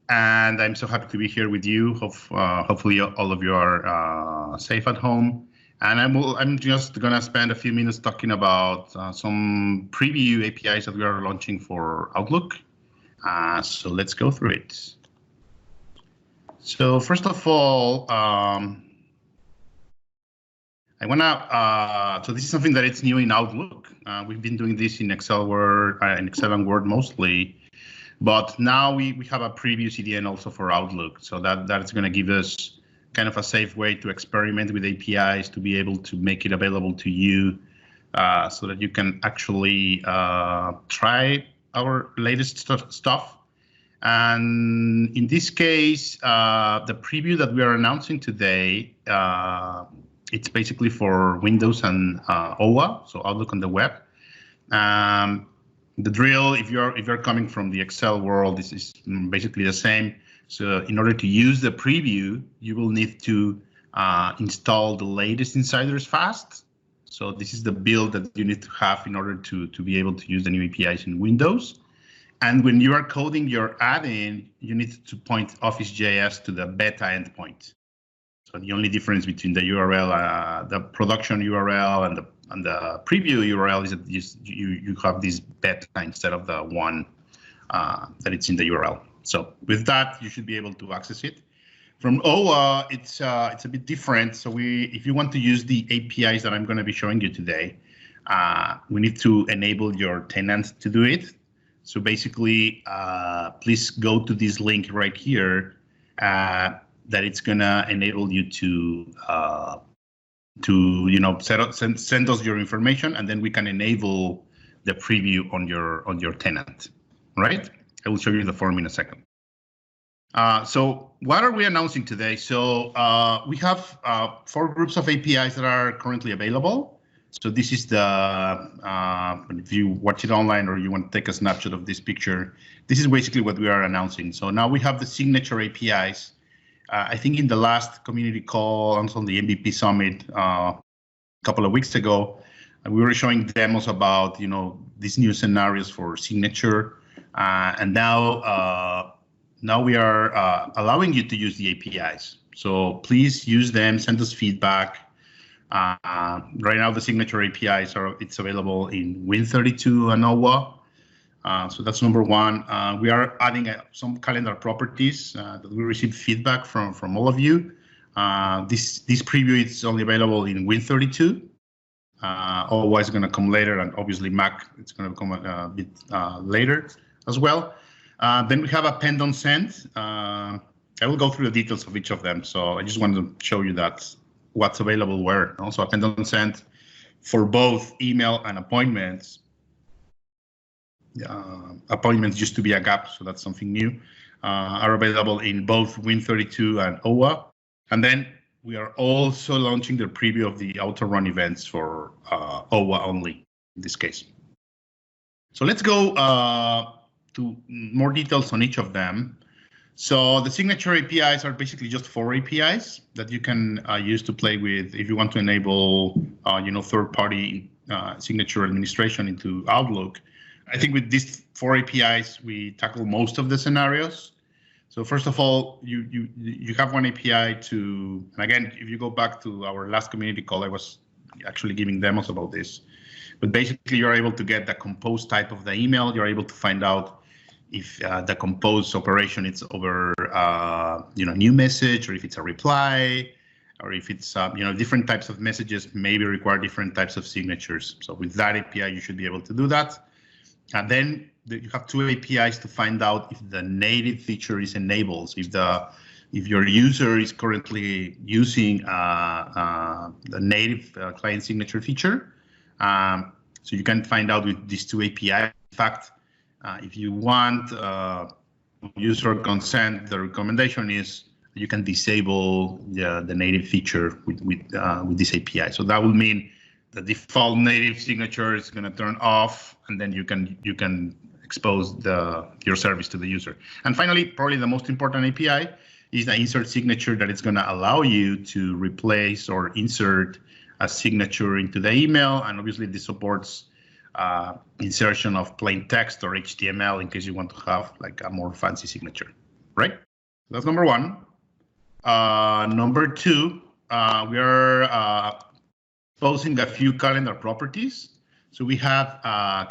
and I'm so happy to be here with you. Hopefully, all of you are safe at home. And I'm just going to spend a few minutes talking about some preview APIs that we are launching for Outlook. So let's go through it. So first of all, so this is something that it's new in Outlook. We've been doing this in Excel and Word mostly, but now we have a preview CDN also for Outlook. So that's going to give us kind of a safe way to experiment with APIs, to be able to make it available to you, so that you can actually try our latest stuff. And in this case, the preview that we are announcing today, it's basically for Windows and OWA, so Outlook on the web. The drill, if you're coming from the Excel world, this is basically the same. So in order to use the preview, you will need to install the latest insiders fast. So this is the build that you need to have in order to be able to use the new APIs in Windows. And when you are coding your add-in, you need to point Office.js to the beta endpoint. So the only difference between the URL, the production URL and the preview URL is that you have this beta instead of the one that it's in the URL. So with that, you should be able to access it. From OWA, it's a bit different. So if you want to use the APIs that I'm going to be showing you today, we need to enable your tenant to do it. So basically, please go to this link right here that it's going to enable you to send us your information, and then we can enable the preview on your tenant, right? I will show you the form in a second. So what are we announcing today? So we have 4 groups of APIs that are currently available. So this is the, if you watch it online or you want to take a snapshot of this picture, this is basically what we are announcing. So now we have the signature APIs. I think in the last community call on the MVP Summit a couple of weeks ago, we were showing demos about, these new scenarios for signature. And now we are allowing you to use the APIs. So please use them, send us feedback. Right now, the signature APIs it's available in Win32 and OWA. So that's number one. We are adding some calendar properties that we received feedback from all of you. This preview is only available in Win32. OWA is going to come later, and obviously Mac it's going to come a bit later as well. Then we have append on send. I will go through the details of each of them. So I just wanted to show you that what's available where. Also append on send for both email and appointments. Appointments used to be a gap, so that's something new. Are available in both Win32 and OWA. And then we are also launching the preview of the auto run events for OWA only in this case. So let's go to more details on each of them. So the signature APIs are basically just 4 APIs that you can use to play with if you want to enable, third-party signature administration into Outlook. I think with these 4 APIs, we tackle most of the scenarios. So first of all, you have one API to, and again, if you go back to our last community call, I was actually giving demos about this. But basically, you're able to get the compose type of the email. You're able to find out if the compose operation is over, new message, or if it's a reply, or if it's, different types of messages maybe require different types of signatures. So with that API, you should be able to do that. And then you have 2 APIs to find out if the native feature is enabled. If your user is currently using the native client signature feature, so you can find out with these 2 APIs. In fact, if you want user consent, the recommendation is you can disable the native feature with this API. So that will mean the default native signature is going to turn off, and then you can expose your service to the user. And finally, probably the most important API is the insert signature that is going to allow you to replace or insert a signature into the email. And obviously, this supports insertion of plain text or HTML in case you want to have like a more fancy signature, right? That's number one. Number two, we are exposing a few calendar properties. So we have the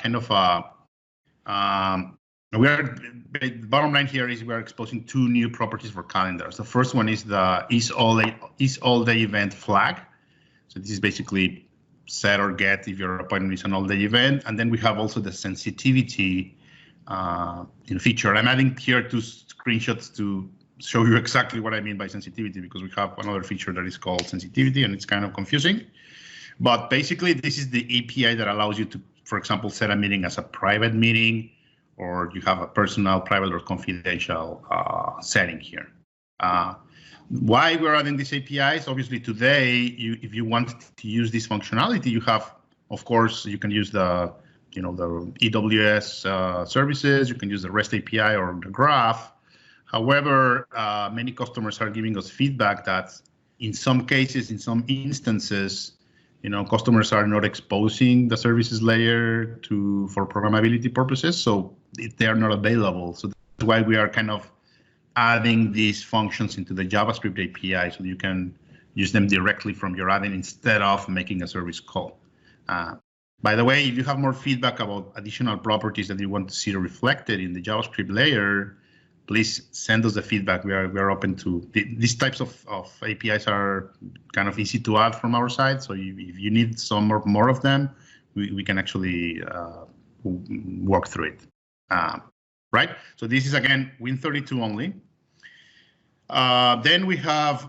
bottom line here is we are exposing 2 new properties for calendars. The first one is the is all day event flag. So this is basically set or get if your appointment is an all day event. And then we have also the sensitivity feature. I'm adding here 2 screenshots to show you exactly what I mean by sensitivity, because we have another feature that is called sensitivity, and it's kind of confusing. But basically, this is the API that allows you to, for example, set a meeting as a private meeting, or you have a personal, private, or confidential setting here. Why we're adding these APIs? Obviously, today, if you want to use this functionality, you have, of course, you can use the AWS services. You can use the REST API or the graph. However, many customers are giving us feedback that in some cases, in some instances, customers are not exposing the services layer for programmability purposes, so they are not available. So that's why we are kind of adding these functions into the JavaScript API, so you can use them directly from your add-in instead of making a service call. By the way, if you have more feedback about additional properties that you want to see reflected in the JavaScript layer, please send us the feedback. We are open to these types of APIs are kind of easy to add from our side. So if you need some more of them, we can actually work through it. Right. So this is again Win32 only. Then we have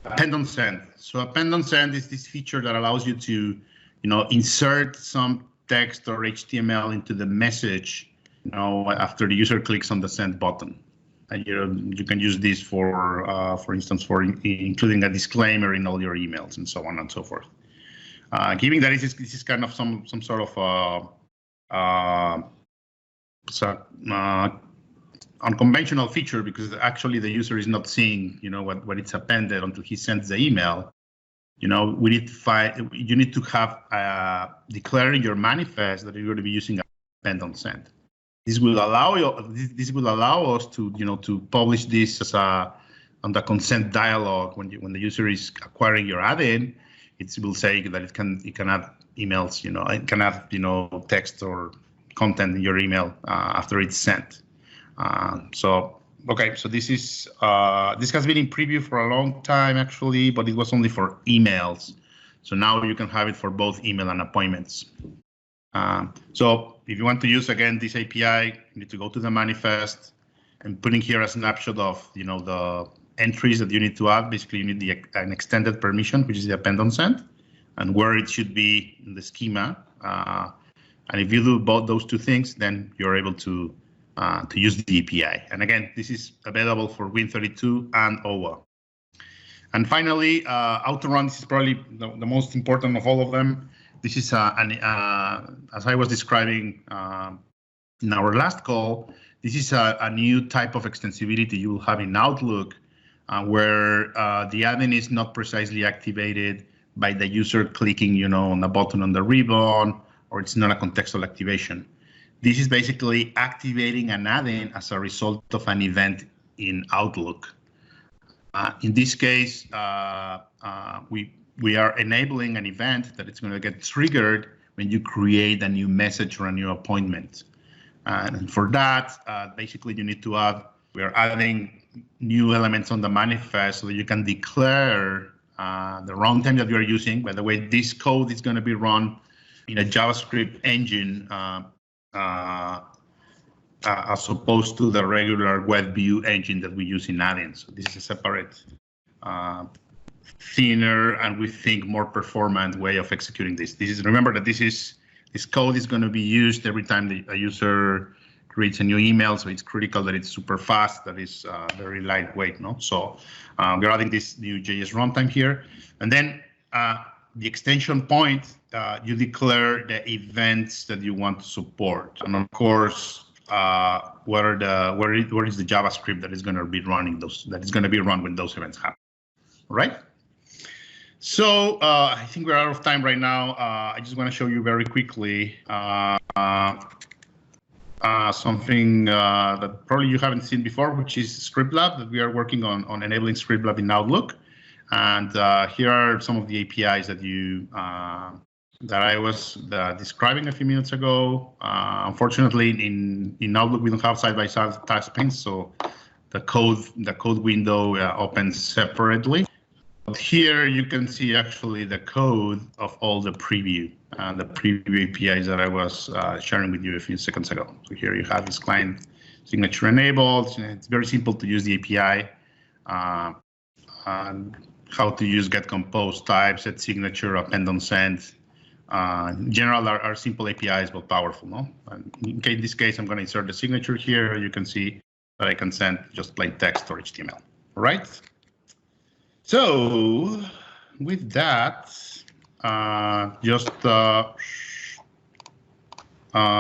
append on send. So append on send is this feature that allows you to insert some text or HTML into the message, after the user clicks on the send button. And you can use this for instance, for including a disclaimer in all your emails and so on and so forth. Given that this is kind of some sort of unconventional feature, because actually the user is not seeing, what it's appended until he sends the email. You need to have declare in your manifest that you're going to be using append on send. This will allow us to to publish this as on the consent dialog when the user is acquiring your add-in. It will say that it can add emails, it can add text or content in your email after it's sent. So this is this has been in preview for a long time actually, but it was only for emails. So now you can have it for both email and appointments. So if you want to use again this API, you need to go to the manifest and putting here a snapshot of the entries that you need to add. Basically, you need an extended permission, which is the append on send, and where it should be in the schema. And if you do both those two things, then you're able to use the API. And again, this is available for Win32 and OWA. And finally, auto-run. This is probably the most important of all of them. This is as I was describing in our last call, this is a new type of extensibility you will have in Outlook, where the add-in is not precisely activated by the user clicking, on a button on the ribbon, or it's not a contextual activation. This is basically activating an add-in as a result of an event in Outlook. In this case, we are enabling an event that it's going to get triggered when you create a new message or a new appointment. And for that, basically you need to we are adding new elements on the manifest so that you can declare the runtime that you are using. By the way, this code is going to be run in a JavaScript engine as opposed to the regular web view engine that we use in add-in. So this is a separate, thinner, and we think more performant way of executing this. Remember that this code is going to be used every time a user creates a new email, so it's critical that it's super fast, that is very lightweight. So we're adding this new JS runtime here, and then the extension point, you declare the events that you want to support, and of course, where is the JavaScript that is going to be running that is going to be run when those events happen. All right. So I think we're out of time right now. I just want to show you very quickly something that probably you haven't seen before, which is ScriptLab, that we are working on enabling ScriptLab in Outlook. And here are some of the APIs that that I was describing a few minutes ago. Unfortunately, in Outlook, we don't have side-by-side task panes, so the code window opens separately. But here you can see actually the code of all the preview APIs that I was sharing with you a few seconds ago. So here you have this client signature enabled. It's very simple to use the API. And how to use get compose type, set signature, append on send. In general, are simple APIs but powerful. No? And in this case, I'm going to insert the signature here. You can see that I can send just plain text or HTML. All right. So with that,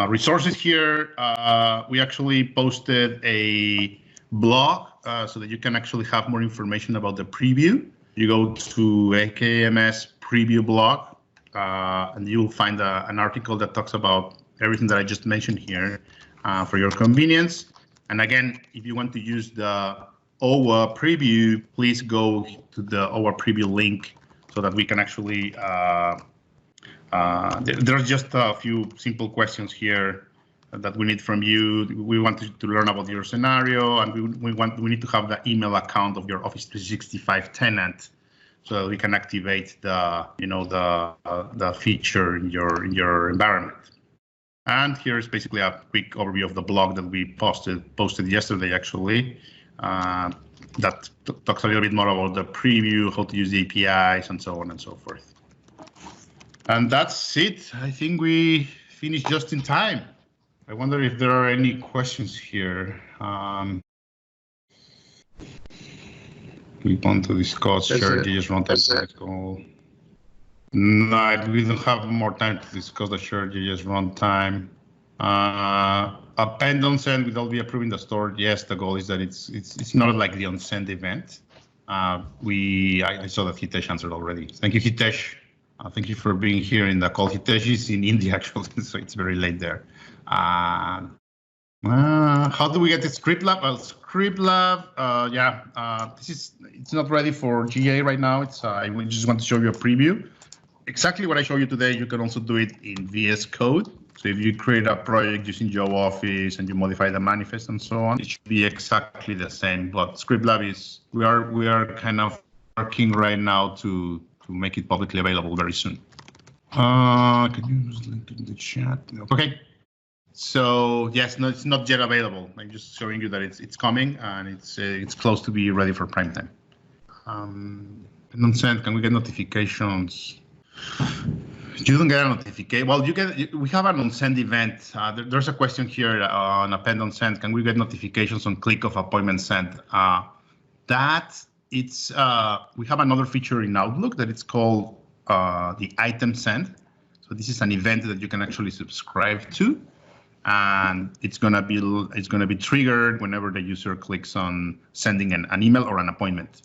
resources here. We actually posted a blog so that you can actually have more information about the preview. You go to AKMS preview blog, and you will find an article that talks about everything that I just mentioned here for your convenience. And again, if you want to use the OWA preview, please go to the OWA preview link so that we can actually, there's just a few simple questions here that we need from you. We want to learn about your scenario, and we need to have the email account of your Office 365 tenant so we can activate the the feature in your environment. And here is basically a quick overview of the blog that we posted yesterday actually. That talks a little bit more about the preview, how to use the APIs, and so on and so forth. And that's it. I think we finished just in time. I wonder if there are any questions here. We want to discuss shared JS runtime. No, we don't have more time to discuss the shared JS runtime. Append on send without be approving the store. Yes, the goal is that it's not like the on send event. I saw that Hitesh answered already. Thank you, Hitesh. Thank you for being here in the call. Hitesh is in India actually, so it's very late there. How do we get the script lab? Well, script lab, it's not ready for GA right now. I just want to show you a preview. Exactly what I showed you today, you can also do it in VS Code. So if you create a project using Joe Office and you modify the manifest and so on, it should be exactly the same. But script lab we are kind of working right now to make it publicly available very soon. Can you use link in the chat? Okay. So yes, no, it's not yet available. I'm just showing you that it's coming and it's close to be ready for prime time. And on send, can we get notifications? You don't get a notification. Well, we have an on send event. There's a question here on append on send. Can we get notifications on click of appointment sent? We have another feature in Outlook that it's called the item send. So this is an event that you can actually subscribe to, and it's gonna be triggered whenever the user clicks on sending an email or an appointment.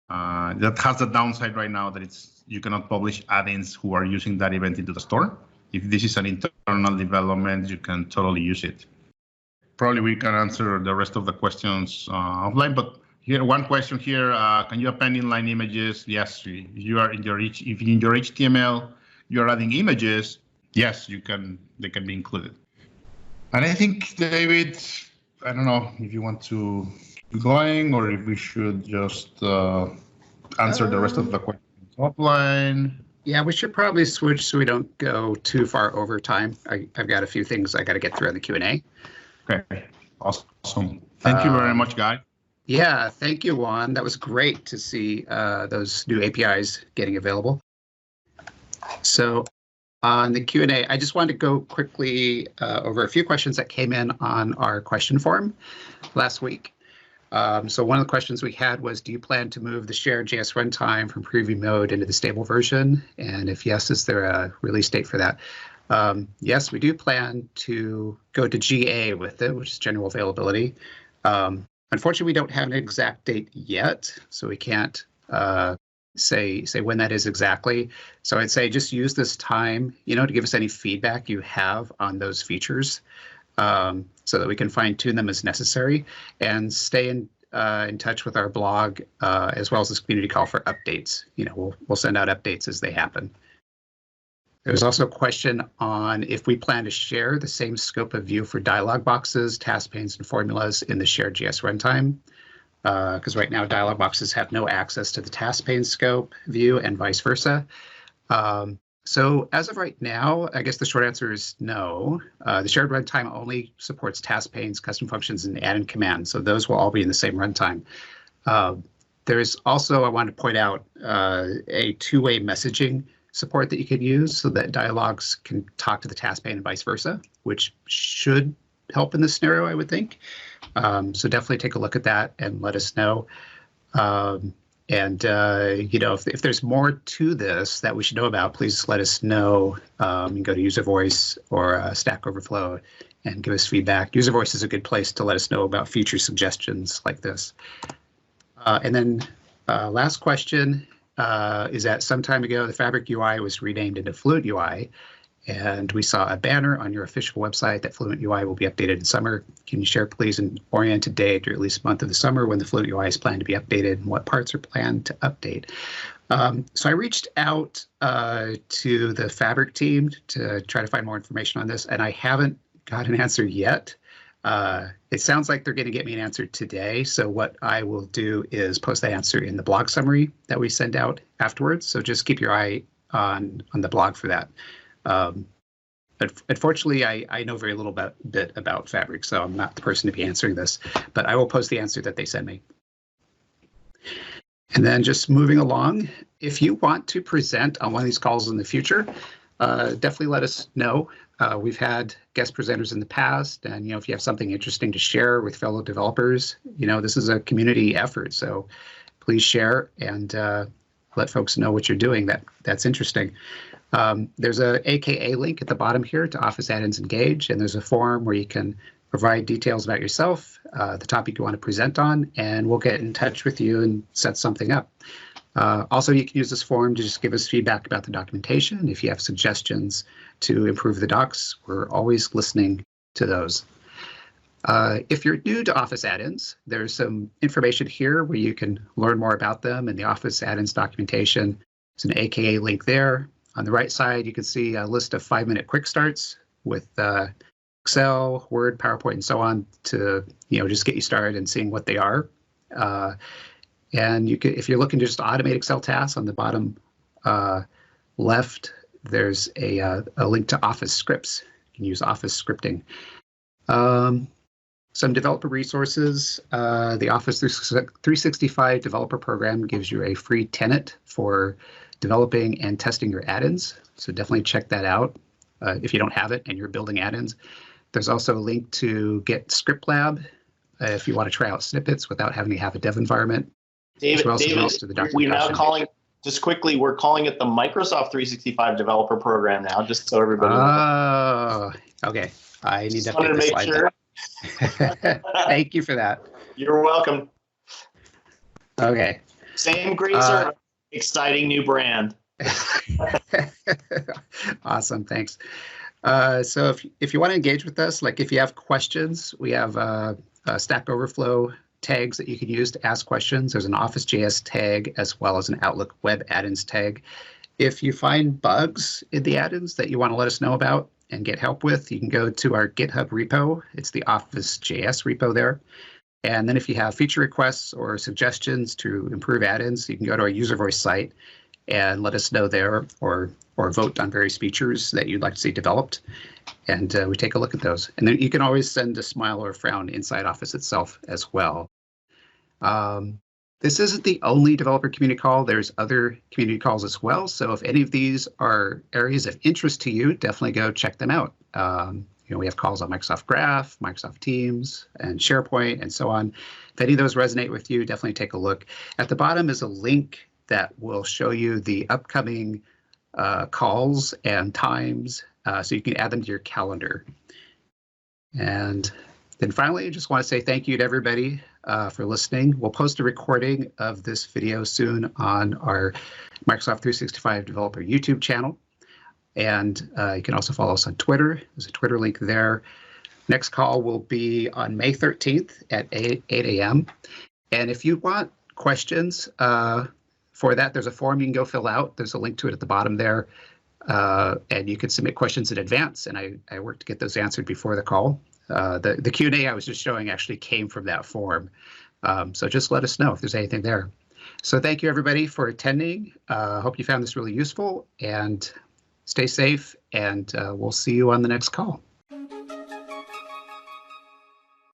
That has the downside right now that you cannot publish add-ins who are using that event into the store. If this is an internal development, you can totally use it. Probably we can answer the rest of the questions offline, but here one question here: can you append inline images? Yes, if in your HTML you're adding images, yes, you can. They can be included. And I think, David, I don't know if you want to keep going or if we should just answer the rest of the questions offline. Yeah, we should probably switch so we don't go too far over time. I've got a few things I got to get through on the Q&A. Okay, awesome. Thank you very much, Guy. Yeah, thank you, Juan. That was great to see those new APIs getting available. So on the Q&A, I just wanted to go quickly over a few questions that came in on our question form last week. So one of the questions we had was, do you plan to move the shared JS runtime from preview mode into the stable version? And if yes, is there a release date for that? Yes, we do plan to go to GA with it, which is general availability. Unfortunately, we don't have an exact date yet, so we can't say when that is exactly. So I'd say just use this time, to give us any feedback you have on those features. So that we can fine-tune them as necessary, and stay in touch with our blog as well as this community call for updates. We'll send out updates as they happen. There's also a question on if we plan to share the same scope of view for dialog boxes, task panes, and formulas in the shared JS runtime, because right now dialog boxes have no access to the task pane scope view and vice versa. So as of right now, I guess the short answer is no. The shared runtime only supports task panes, custom functions, and add-in commands. So those will all be in the same runtime. There's also, I want to point out, a two-way messaging support that you can use so that dialogues can talk to the task pane and vice versa, which should help in this scenario, I would think. So definitely take a look at that and let us know. If there's more to this that we should know about, please let us know. You can go to User Voice or Stack Overflow and give us feedback. User Voice is a good place to let us know about future suggestions like this. And then last question is that some time ago, the Fabric UI was renamed into Fluent UI. And we saw a banner on your official website that Fluent UI will be updated in summer. Can you share, please, an oriented date or at least month of the summer when the Fluent UI is planned to be updated and what parts are planned to update? So I reached out to the Fabric team to try to find more information on this, and I haven't got an answer yet. It sounds like they're going to get me an answer today. So what I will do is post the answer in the blog summary that we send out afterwards. So just keep your eye on the blog for that. But unfortunately, I know very little bit about Fabric, so I'm not the person to be answering this, but I will post the answer that they send me. And then just moving along, If you want to present on one of these calls in the future, definitely let us know. We've had guest presenters in the past, and if you have something interesting to share with fellow developers, this is a community effort. So please share and let folks know what you're doing. That's interesting. There's a AKA link at the bottom here to Office Add-ins Engage, and there's a form where you can provide details about yourself, the topic you want to present on, and we'll get in touch with you and set something up. Also, you can use this form to just give us feedback about the documentation. If you have suggestions to improve the docs, we're always listening to those. If you're new to Office Add-ins, there's some information here where you can learn more about them in the Office Add-ins documentation. There's an AKA link there. On the right side, you can see a list of 5-minute quick starts with Excel, Word, PowerPoint, and so on to just get you started and seeing what they are. And you can, if you're looking to just automate Excel tasks, on the bottom left, there's a link to Office scripts. You can use Office scripting. Some developer resources. The Office 365 developer program gives you a free tenant for developing and testing your add-ins. So definitely check that out if you don't have it and you're building add-ins. There's also a link to get Script Lab if you want to try out snippets without having to have a dev environment. David, we're now calling, just quickly, we're calling it the Microsoft 365 developer program now, just so everybody knows. Oh, okay. I need to update the slide. Sure. Thank you for that. You're welcome. Okay. Same great service, exciting new brand. Awesome, thanks. So if you want to engage with us, like if you have questions, we have Stack Overflow tags that you can use to ask questions. There's an Office.js tag as well as an Outlook Web Add-ins tag. If you find bugs in the add-ins that you want to let us know about and get help with, you can go to our GitHub repo. It's the Office.js repo there. And then if you have feature requests or suggestions to improve add-ins, you can go to our user voice site and let us know there, or vote on various features that you'd like to see developed. And we take a look at those. And then you can always send a smile or a frown inside Office itself as well. This isn't the only developer community call. There's other community calls as well. So if any of these are areas of interest to you, definitely go check them out. We have calls on Microsoft Graph, Microsoft Teams, and SharePoint, and so on. If any of those resonate with you, definitely take a look. At the bottom is a link that will show you the upcoming calls and times, so you can add them to your calendar. And then finally, I just want to say thank you to everybody for listening. We'll post a recording of this video soon on our Microsoft 365 Developer YouTube channel. And you can also follow us on Twitter. There's a Twitter link there. Next call will be on May 13th at 8 a.m. And if you want questions for that, there's a form you can go fill out. There's a link to it at the bottom there. And you can submit questions in advance. And I work to get those answered before the call. The Q&A I was just showing actually came from that form. So just let us know if there's anything there. So thank you, everybody, for attending. Hope you found this really useful, and stay safe, and we'll see you on the next call.